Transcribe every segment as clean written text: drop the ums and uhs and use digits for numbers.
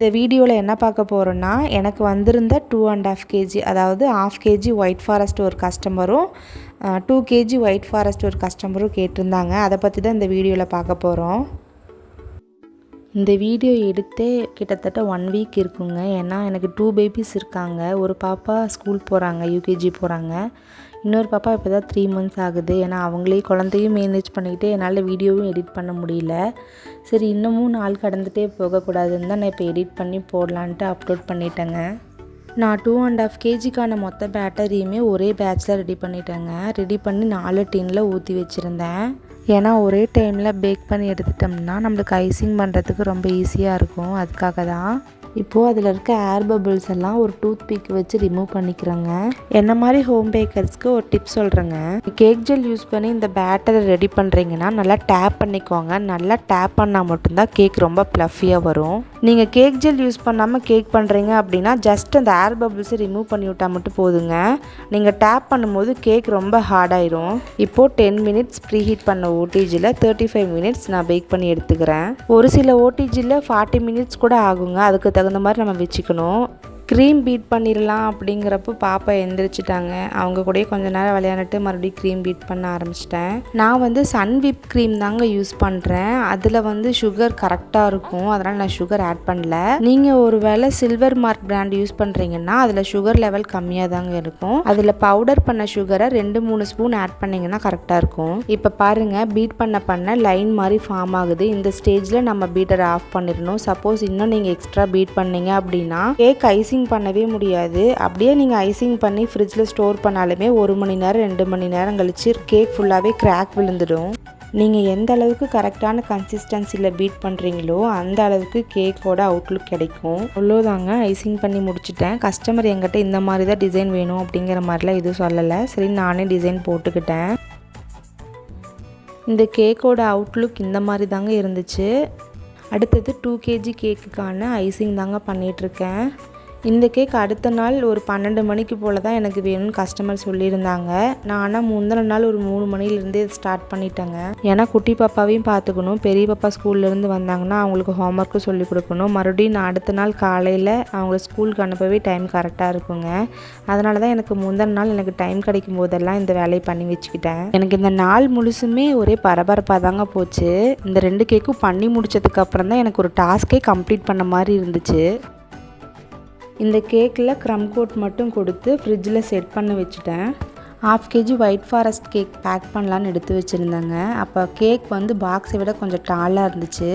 இந்த வீடியோவில் என்ன பார்க்க போகிறோன்னா, எனக்கு வந்திருந்த 2.5 kg அதாவது 1/2 kg ஒயிட் ஃபாரஸ்ட் ஒரு கஸ்டமரும் 2 kg ஒயிட் ஃபாரஸ்ட் ஒரு கஸ்டமரும் கேட்டிருந்தாங்க. அதை பற்றி தான் இந்த வீடியோவில் பார்க்க போகிறோம். இந்த வீடியோ எடுத்தே கிட்டத்தட்ட 1 வீக் இருக்குங்க. ஏன்னா எனக்கு 2 பேபிஸ் இருக்காங்க. ஒரு பாப்பா ஸ்கூல் போகிறாங்க, யூகேஜி போகிறாங்க. இன்னொரு பாப்பா இப்போ தான் 3 months ஆகுது. ஏன்னா அவங்களே குழந்தையும் மேனேஜ் பண்ணிக்கிட்டு என்னால் வீடியோவும் எடிட் பண்ண முடியல. சரி இன்னமும் நாள் கடந்துகிட்டே போகக்கூடாதுன்னு தான் நான் இப்போ எடிட் பண்ணி போடலான்ட்டு அப்லோட் பண்ணிட்டேங்க. நான் 2.5 kgக்கான மொத்த பேட்டரியுமே ஒரே பேட்சில் ரெடி பண்ணிட்டேங்க. ரெடி பண்ணி 4 டின்னில் ஊற்றி வச்சுருந்தேன். ஏன்னா ஒரே டைமில் பேக் பண்ணி எடுத்துட்டோம்னா நம்மளுக்கு ஐசிங் பண்ணுறதுக்கு ரொம்ப ஈஸியாக இருக்கும். அதுக்காக தான் இப்போது அதில் இருக்க ஏர் பபிள்ஸ் எல்லாம் ஒரு டூத் பிக் வச்சு ரிமூவ் பண்ணிக்கிறேங்க. என்ன மாதிரி ஹோம் பேக்கர்ஸ்க்கு ஒரு டிப் சொல்கிறேங்க. கேக் ஜெல் யூஸ் பண்ணி இந்த பேட்டரை ரெடி பண்ணுறீங்கன்னா நல்லா டேப் பண்ணிக்கோங்க. நல்லா டேப் பண்ணால் மட்டும்தான் கேக் ரொம்ப ப்ளஃபியாக வரும். நீங்கள் கேக் ஜெல் யூஸ் பண்ணாமல் கேக் பண்ணுறீங்க அப்படின்னா ஜஸ்ட் அந்த ஏர் பபிள்ஸை ரிமூவ் பண்ணி விட்டால் மட்டும் போதுங்க. நீங்கள் டேப் பண்ணும்போது கேக் ரொம்ப ஹார்டாயிரும். இப்போது 10 minutes ப்ரீ ஹீட் பண்ண ஓடிஜியில் 35 minutes நான் பேக் பண்ணி எடுத்துக்கிறேன். ஒரு சில ஓடிஜியில் 40 minutes கூட ஆகுங்க. அதுக்கு தகுந்த மாதிரி நம்ம வச்சுக்கணும். க்ரீம் பீட் பண்ணிடலாம் அப்படிங்கிறப்போ பாப்பா எந்திரிச்சிட்டாங்க. அவங்க கூட கொஞ்ச நேரம் விளையாண்டுட்டு மறுபடியும் க்ரீம் பீட் பண்ண ஆரம்பிச்சிட்டேன். நான் வந்து சன் விப் க்ரீம் தாங்க யூஸ் பண்ணுறேன். அதில் வந்து சுகர் கரெக்டாக இருக்கும். அதனால் நான் சுகர் ஆட் பண்ணல. நீங்கள் ஒரு வேளை சில்வர் மார்க் பிராண்ட் யூஸ் பண்ணுறீங்கன்னா அதில் சுகர் லெவல் கம்மியாக தாங்க இருக்கும். அதில் பவுடர் பண்ண சுகரை 2-3 ஸ்பூன் ஆட் பண்ணிங்கன்னா கரெக்டாக இருக்கும். இப்போ பாருங்கள், பீட் பண்ண லைன் மாதிரி ஃபார்ம் ஆகுது. இந்த ஸ்டேஜில் நம்ம பீட்டரை ஆஃப் பண்ணிடணும். சப்போஸ் இன்னும் நீங்கள் எக்ஸ்ட்ரா பீட் பண்ணீங்க அப்படின்னா கேக் ஐசிங் பண்ணவே முடியாது. அப்படியே நீங்கள் ஐசிங் பண்ணி ஃப்ரிட்ஜில் ஸ்டோர் பண்ணாலுமே 1 மணி நேரம் 2 மணி நேரம் கழிச்சு கேக் ஃபுல்லாகவே கிராக் விழுந்துடும். நீங்கள் எந்த அளவுக்கு கரெக்டான கன்சிஸ்டன்சியில் பீட் பண்ணுறீங்களோ அந்த அளவுக்கு கேக்கோட அவுட்லுக் கிடைக்கும். அவ்வளோதாங்க, ஐசிங் பண்ணி முடிச்சுட்டேன். கஸ்டமர் என்கிட்ட இந்த மாதிரி தான் டிசைன் வேணும் அப்படிங்கிற மாதிரிலாம் எதுவும் சொல்லலை. சரி நானே டிசைன் போட்டுக்கிட்டேன். இந்த கேக்கோட அவுட்லுக் இந்த மாதிரி தாங்க இருந்துச்சு. அடுத்தது 2 kg கேக்குக்கான ஐசிங் தாங்க பண்ணிகிட்ருக்கேன். இந்த கேக் அடுத்த நாள் ஒரு 12 மணிக்கு போல் தான் எனக்கு வேணும்னு கஸ்டமர் சொல்லியிருந்தாங்க. நான் ஆனால் முந்தின நாள் ஒரு 3 மணிலேருந்தே ஸ்டார்ட் பண்ணிட்டேங்க. ஏன்னா குட்டி பாப்பாவையும் பார்த்துக்கணும். பெரிய பாப்பா ஸ்கூல்லேருந்து வந்தாங்கன்னா அவங்களுக்கு ஹோம்ஒர்க்கும் சொல்லிக் கொடுக்கணும். மறுபடியும் நான் அடுத்த நாள் காலையில் அவங்கள ஸ்கூலுக்கு அனுப்பவே டைம் கரெக்டாக இருக்குங்க. அதனால தான் எனக்கு முந்தின நாள் எனக்கு டைம் கிடைக்கும் போதெல்லாம் இந்த வேலையை பண்ணி வச்சுக்கிட்டேன். எனக்கு இந்த நாள் முழுசுமே ஒரே பரபரப்பாக தாங்க போச்சு. இந்த 2 கேக்கும் பண்ணி முடிச்சதுக்கப்புறம் தான் எனக்கு ஒரு டாஸ்கே கம்ப்ளீட் பண்ண மாதிரி இருந்துச்சு. இந்த கேக்கில் க்ரம் கோட் மட்டும் கொடுத்து ஃப்ரிட்ஜில் செட் பண்ண வச்சுட்டேன். 1/2 kg white forest cake bake பண்ணலான்னு எடுத்து வச்சுருந்தாங்க. அப்போ கேக் வந்து பாக்ஸை விட கொஞ்சம் டாலாக இருந்துச்சு.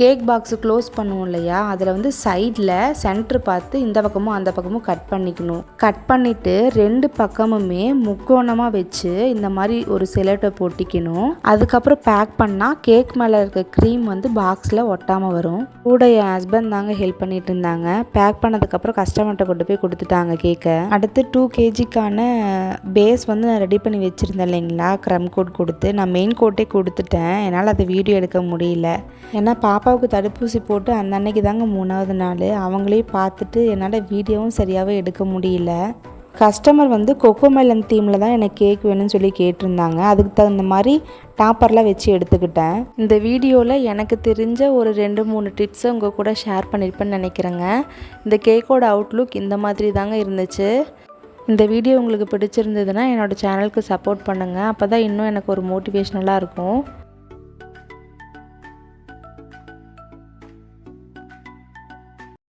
கேக் பாக்ஸு க்ளோஸ் பண்ணுவோம் இல்லையா, அதில் வந்து சைடில் சென்ட்ரு பார்த்து இந்த பக்கமும் அந்த பக்கமும் கட் பண்ணிக்கணும். கட் பண்ணிவிட்டு 2 பக்கமுமே முக்கோணமாக வச்சு இந்த மாதிரி ஒரு செலோட்டை ஒட்டிக்கணும். அதுக்கப்புறம் பேக் பண்ணால் கேக் மேலே இருக்க க்ரீம் வந்து பாக்ஸில் ஒட்டாமல் வரும். கூட என் ஹஸ்பண்ட் தாங்க ஹெல்ப் பண்ணிட்டு இருந்தாங்க. பேக் பண்ணதுக்கப்புறம் கஸ்டமர்கிட்ட கொண்டு போய் கொடுத்துட்டாங்க கேக்கை. அடுத்து 2 kgக்கான பேஸ் வந்து நான் ரெடி பண்ணி வச்சுருந்தேன் இல்லைங்களா, க்ரம் கோட் கொடுத்து. நான் மெயின் கோட்டே கொடுத்துட்டேன். என்னால் அதை வீடியோ எடுக்க முடியல. ஏன்னா பாப்பாவுக்கு தடுப்பூசி போட்டு அந்த அன்னைக்கு தாங்க 3வது நாள். அவங்களே பார்த்துட்டு என்னால் வீடியோவும் சரியாகவே எடுக்க முடியல. கஸ்டமர் வந்து கொக்கோமெலன் தீமில் தான் எனக்கு கேக் வேணும்னு சொல்லி கேட்டிருந்தாங்க. அதுக்கு தகுந்த மாதிரி டாப்பர்லாம் வச்சு எடுத்துக்கிட்டேன். இந்த வீடியோவில் எனக்கு தெரிஞ்ச ஒரு 2-3 டிப்ஸை உங்கள் கூட ஷேர் பண்ணியிருப்பேன்னு நினைக்கிறேங்க. இந்த கேக்கோட அவுட்லுக் இந்த மாதிரி தாங்க இருந்துச்சு. இந்த வீடியோ உங்களுக்கு பிடிச்சிருந்ததுன்னா என்னோடய சேனலுக்கு சப்போர்ட் பண்ணுங்கள். அப்போ தான் இன்னும் எனக்கு ஒரு மோட்டிவேஷ்னலாக இருக்கும்.